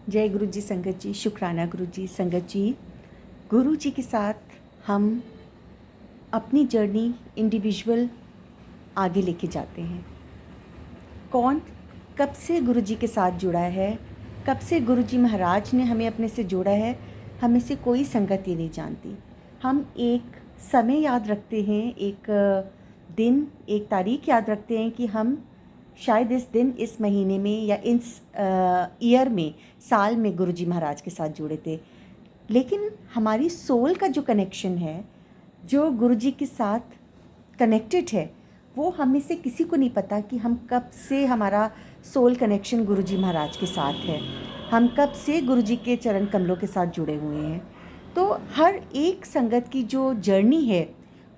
जय गुरु जी संगत जी, शुक्राना गुरु जी संगत जी। गुरु जी के साथ हम अपनी जर्नी इंडिविजुअल आगे लेके जाते हैं। कौन कब से गुरु जी के साथ जुड़ा है, कब से गुरु जी महाराज ने हमें अपने से जोड़ा है, हमें से कोई संगत ये नहीं जानती। हम एक समय याद रखते हैं, एक दिन, एक तारीख याद रखते हैं कि हम शायद इस दिन, इस महीने में या इस ईयर में, साल में गुरु जी महाराज के साथ जुड़े थे। लेकिन हमारी सोल का जो कनेक्शन है, जो गुरु जी के साथ कनेक्टेड है, वो हमें से किसी को नहीं पता कि हम कब से हमारा सोल कनेक्शन गुरु जी महाराज के साथ है, हम कब से गुरु जी के चरण कमलों के साथ जुड़े हुए हैं। तो हर एक संगत की जो जर्नी है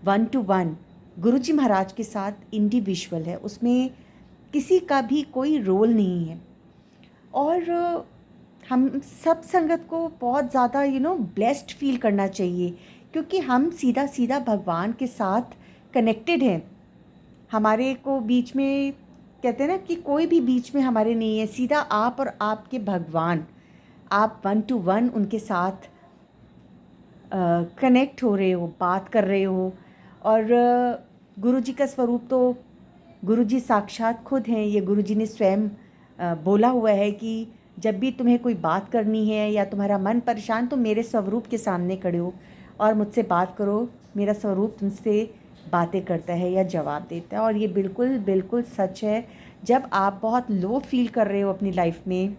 1 to 1 गुरु जी महाराज के साथ इंडिविजुअल है, उसमें किसी का भी कोई रोल नहीं है। और हम सब संगत को बहुत ज़्यादा ब्लेस्ड फील करना चाहिए, क्योंकि हम सीधा सीधा भगवान के साथ कनेक्टेड हैं। हमारे को बीच में कहते हैं ना कि कोई भी बीच में हमारे नहीं है, सीधा आप और आपके भगवान, आप 1 to 1 उनके साथ कनेक्ट हो रहे हो, बात कर रहे हो। और गुरु जी का स्वरूप तो गुरु जी साक्षात खुद हैं। ये गुरु जी ने स्वयं बोला हुआ है कि जब भी तुम्हें कोई बात करनी है या तुम्हारा मन परेशान, तो मेरे स्वरूप के सामने खड़े हो और मुझसे बात करो, मेरा स्वरूप तुमसे बातें करता है या जवाब देता है। और ये बिल्कुल बिल्कुल सच है। जब आप बहुत लो फील कर रहे हो अपनी लाइफ में,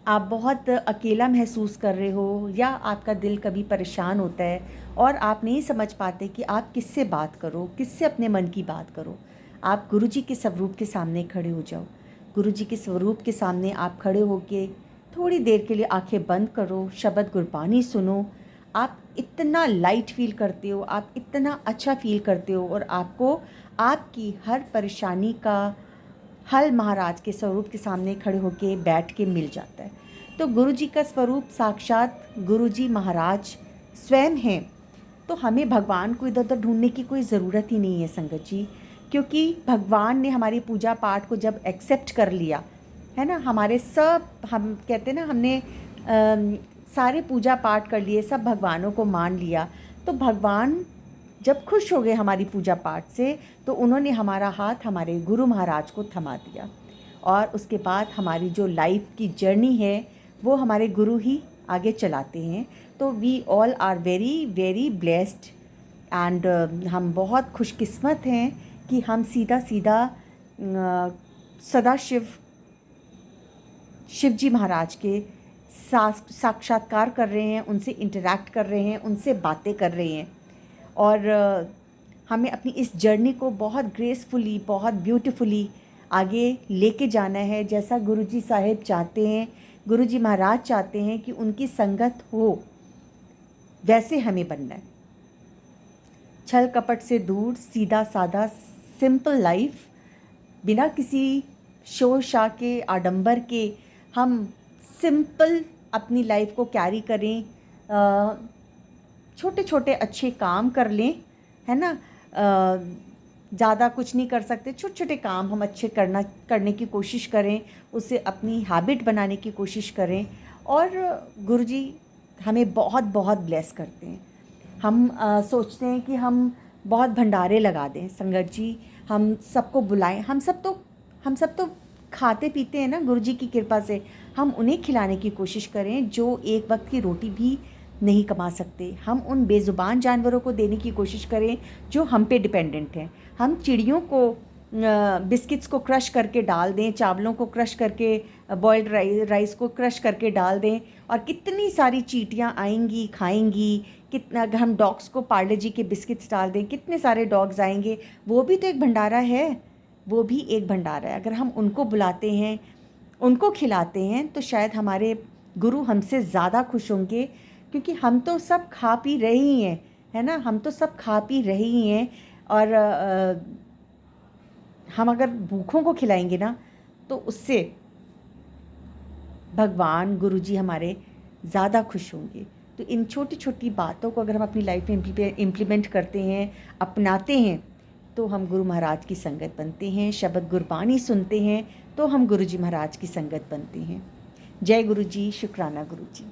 आप बहुत अकेला महसूस कर रहे हो, या आपका दिल कभी परेशान होता है और आप नहीं समझ पाते कि आप किससे बात करो, किससे अपने मन की बात करो, आप गुरु जी के स्वरूप के सामने खड़े हो जाओ। गुरु जी के स्वरूप के सामने आप खड़े होके थोड़ी देर के लिए आंखें बंद करो, शब्द गुरबानी सुनो। आप इतना लाइट फील करते हो, आप इतना अच्छा फील करते हो, और आपको आपकी हर परेशानी का हल महाराज के स्वरूप के सामने खड़े होके बैठ के मिल जाता है। तो गुरु जी का स्वरूप साक्षात गुरु जी महाराज स्वयं हैं। तो हमें भगवान को इधर उधर ढूंढने की कोई ज़रूरत ही नहीं है संगत जी, क्योंकि भगवान ने हमारी पूजा पाठ को जब एक्सेप्ट कर लिया है ना, हमारे सब, हम कहते हैं ना, हमने सारे पूजा पाठ कर लिए, सब भगवानों को मान लिया। तो भगवान जब खुश हो गए हमारी पूजा पाठ से, तो उन्होंने हमारा हाथ हमारे गुरु महाराज को थमा दिया। और उसके बाद हमारी जो लाइफ की जर्नी है, वो हमारे गुरु ही आगे चलाते हैं। तो we all are very very blessed and हम बहुत खुशकिस्मत हैं कि हम सीधा सीधा सदाशिव शिव जी महाराज के साक्षात्कार कर रहे हैं, उनसे इंटरैक्ट कर रहे हैं, उनसे बातें कर रहे हैं। और हमें अपनी इस जर्नी को बहुत ग्रेसफुली, बहुत ब्यूटीफुली आगे लेके जाना है, जैसा गुरुजी साहिब चाहते हैं, गुरुजी महाराज चाहते हैं कि उनकी संगत हो, वैसे हमें बनना है। छल कपट से दूर, सीधा साधा सिंपल लाइफ, बिना किसी शोर शा के, आडंबर के, हम सिंपल अपनी लाइफ को कैरी करें, छोटे छोटे अच्छे काम कर लें, है ना। ज़्यादा कुछ नहीं कर सकते, छोटे छोटे काम हम अच्छे करने की कोशिश करें, उसे अपनी हैबिट बनाने की कोशिश करें। और गुरुजी हमें बहुत बहुत ब्लेस करते हैं। हम सोचते हैं कि हम बहुत भंडारे लगा दें संगत जी, हम सबको बुलाएं। हम सब तो खाते पीते हैं ना गुरुजी की कृपा से। हम उन्हें खिलाने की कोशिश करें जो एक वक्त की रोटी भी नहीं कमा सकते। हम उन बेज़ुबान जानवरों को देने की कोशिश करें जो हम पे डिपेंडेंट हैं। हम चिड़ियों को बिस्किट्स को क्रश करके डाल दें, चावलों को क्रश करके, बॉइल्ड राइस को क्रश करके डाल दें, और कितनी सारी चींटियाँ आएंगी, खाएंगी। कितना, अगर हम डॉग्स को पार्ले जी के बिस्किट्स डाल दें, कितने सारे डॉग्स आएंगे। वो भी तो एक भंडारा है, वो भी एक भंडारा है। अगर हम उनको बुलाते हैं, उनको खिलाते हैं, तो शायद हमारे गुरु हमसे ज़्यादा खुश होंगे, क्योंकि हम तो सब खा पी रहे ही हैं, है ना। हम तो सब खा पी रहे ही हैं। और हम अगर भूखों को खिलाएंगे ना, तो उससे भगवान गुरुजी हमारे ज़्यादा खुश होंगे। तो इन छोटी छोटी बातों को अगर हम अपनी लाइफ में इम्प्लीमेंट करते हैं, अपनाते हैं, तो हम गुरु महाराज की संगत बनते हैं। शब्द गुरबानी सुनते हैं तो हम गुरुजी महाराज की संगत बनते हैं। जय गुरु जी, शुक्राना गुरु जी।